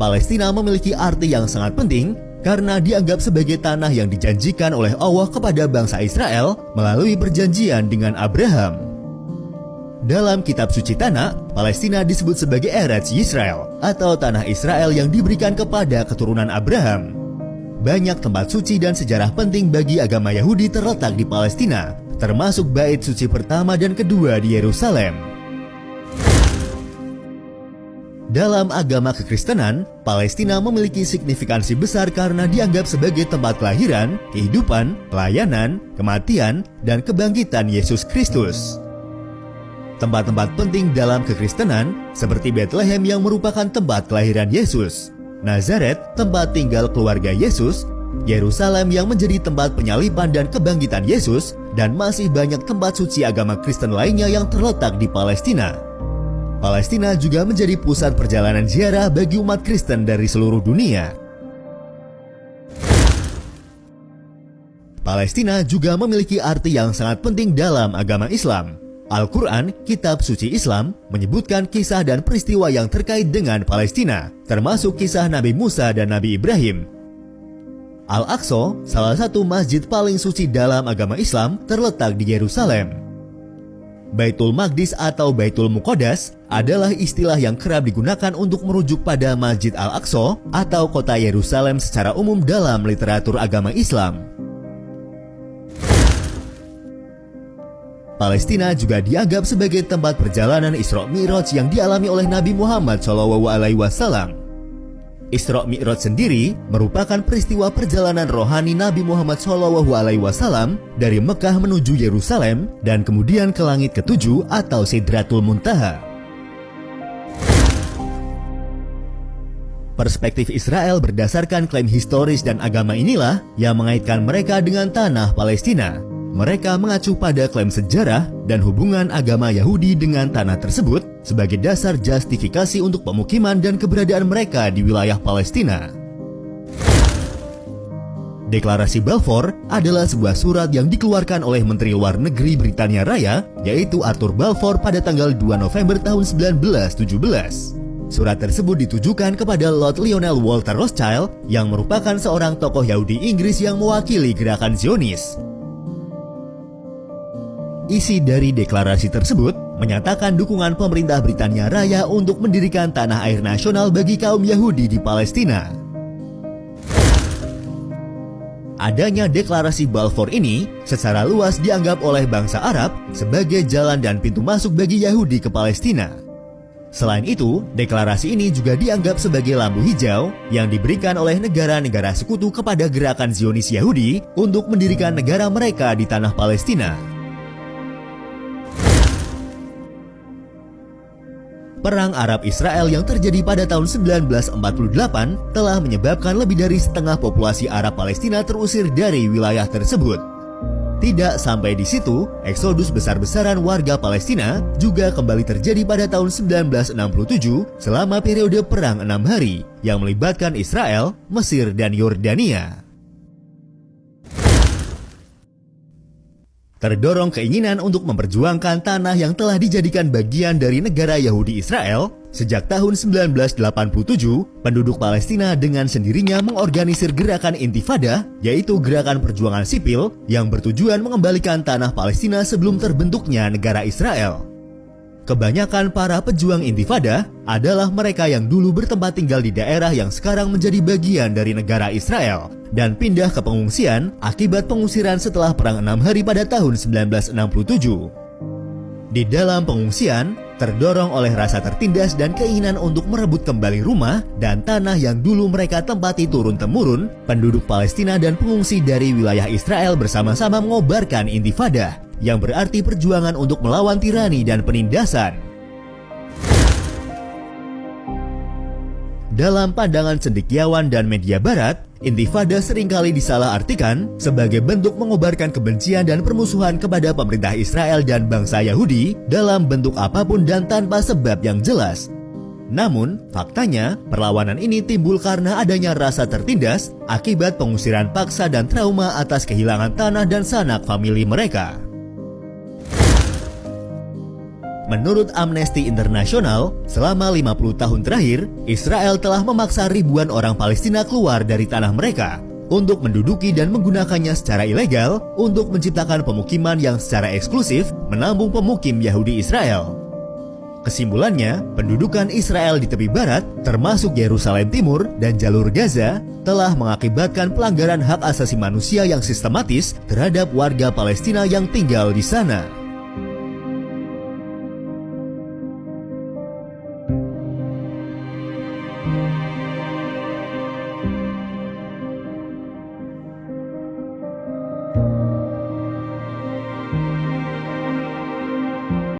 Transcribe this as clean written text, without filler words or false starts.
Palestina memiliki arti yang sangat penting karena dianggap sebagai tanah yang dijanjikan oleh Allah kepada bangsa Israel melalui perjanjian dengan Abraham. Dalam kitab suci Tanakh, Palestina disebut sebagai Eretz Yisrael atau tanah Israel yang diberikan kepada keturunan Abraham. Banyak tempat suci dan sejarah penting bagi agama Yahudi terletak di Palestina, termasuk bait suci pertama dan kedua di Yerusalem. Dalam agama kekristenan, Palestina memiliki signifikansi besar karena dianggap sebagai tempat kelahiran, kehidupan, pelayanan, kematian, dan kebangkitan Yesus Kristus. Tempat-tempat penting dalam kekristenan seperti Bethlehem yang merupakan tempat kelahiran Yesus, Nazaret, tempat tinggal keluarga Yesus, Yerusalem yang menjadi tempat penyaliban dan kebangkitan Yesus, dan masih banyak tempat suci agama Kristen lainnya yang terletak di Palestina. Palestina juga menjadi pusat perjalanan ziarah bagi umat Kristen dari seluruh dunia. Palestina juga memiliki arti yang sangat penting dalam agama Islam. Al-Quran, kitab suci Islam, menyebutkan kisah dan peristiwa yang terkait dengan Palestina, termasuk kisah Nabi Musa dan Nabi Ibrahim. Al-Aqsa, salah satu masjid paling suci dalam agama Islam, terletak di Yerusalem. Baitul Maqdis atau Baitul Muqaddas adalah istilah yang kerap digunakan untuk merujuk pada Masjid Al-Aqsa atau kota Yerusalem secara umum dalam literatur agama Islam. Palestina juga dianggap sebagai tempat perjalanan Isra Mi'raj yang dialami oleh Nabi Muhammad SAW. Isra Mi'raj sendiri merupakan peristiwa perjalanan rohani Nabi Muhammad SAW dari Mekah menuju Yerusalem dan kemudian ke langit ketujuh atau Sidratul Muntaha. Perspektif Israel berdasarkan klaim historis dan agama inilah yang mengaitkan mereka dengan tanah Palestina. Mereka mengacu pada klaim sejarah dan hubungan agama Yahudi dengan tanah tersebut sebagai dasar justifikasi untuk pemukiman dan keberadaan mereka di wilayah Palestina. Deklarasi Balfour adalah sebuah surat yang dikeluarkan oleh Menteri Luar Negeri Britania Raya, yaitu Arthur Balfour pada tanggal 2 November tahun 1917. Surat tersebut ditujukan kepada Lord Lionel Walter Rothschild yang merupakan seorang tokoh Yahudi Inggris yang mewakili gerakan Zionis. Isi dari deklarasi tersebut menyatakan dukungan pemerintah Britania Raya untuk mendirikan tanah air nasional bagi kaum Yahudi di Palestina. Adanya deklarasi Balfour ini secara luas dianggap oleh bangsa Arab sebagai jalan dan pintu masuk bagi Yahudi ke Palestina. Selain itu, deklarasi ini juga dianggap sebagai lampu hijau yang diberikan oleh negara-negara sekutu kepada gerakan Zionis Yahudi untuk mendirikan negara mereka di tanah Palestina. Perang Arab-Israel yang terjadi pada tahun 1948 telah menyebabkan lebih dari setengah populasi Arab Palestina terusir dari wilayah tersebut. Tidak sampai di situ, eksodus besar-besaran warga Palestina juga kembali terjadi pada tahun 1967 selama periode Perang 6 Hari yang melibatkan Israel, Mesir, dan Yordania. Terdorong keinginan untuk memperjuangkan tanah yang telah dijadikan bagian dari negara Yahudi Israel, sejak tahun 1987, penduduk Palestina dengan sendirinya mengorganisir gerakan Intifada, yaitu gerakan perjuangan sipil yang bertujuan mengembalikan tanah Palestina sebelum terbentuknya negara Israel. Kebanyakan para pejuang Intifada adalah mereka yang dulu bertempat tinggal di daerah yang sekarang menjadi bagian dari negara Israel dan pindah ke pengungsian akibat pengusiran setelah Perang 6 Hari pada tahun 1967. Di dalam pengungsian, terdorong oleh rasa tertindas dan keinginan untuk merebut kembali rumah dan tanah yang dulu mereka tempati turun-temurun, penduduk Palestina dan pengungsi dari wilayah Israel bersama-sama mengobarkan Intifada, yang berarti perjuangan untuk melawan tirani dan penindasan. Dalam pandangan cendekiawan dan media barat, Intifada seringkali disalahartikan sebagai bentuk mengobarkan kebencian dan permusuhan kepada pemerintah Israel dan bangsa Yahudi dalam bentuk apapun dan tanpa sebab yang jelas. Namun, faktanya, perlawanan ini timbul karena adanya rasa tertindas akibat pengusiran paksa dan trauma atas kehilangan tanah dan sanak famili mereka. Menurut Amnesty International, selama 50 tahun terakhir, Israel telah memaksa ribuan orang Palestina keluar dari tanah mereka untuk menduduki dan menggunakannya secara ilegal untuk menciptakan pemukiman yang secara eksklusif menampung pemukim Yahudi Israel. Kesimpulannya, pendudukan Israel di tepi barat, termasuk Yerusalem Timur dan jalur Gaza, telah mengakibatkan pelanggaran hak asasi manusia yang sistematis terhadap warga Palestina yang tinggal di sana.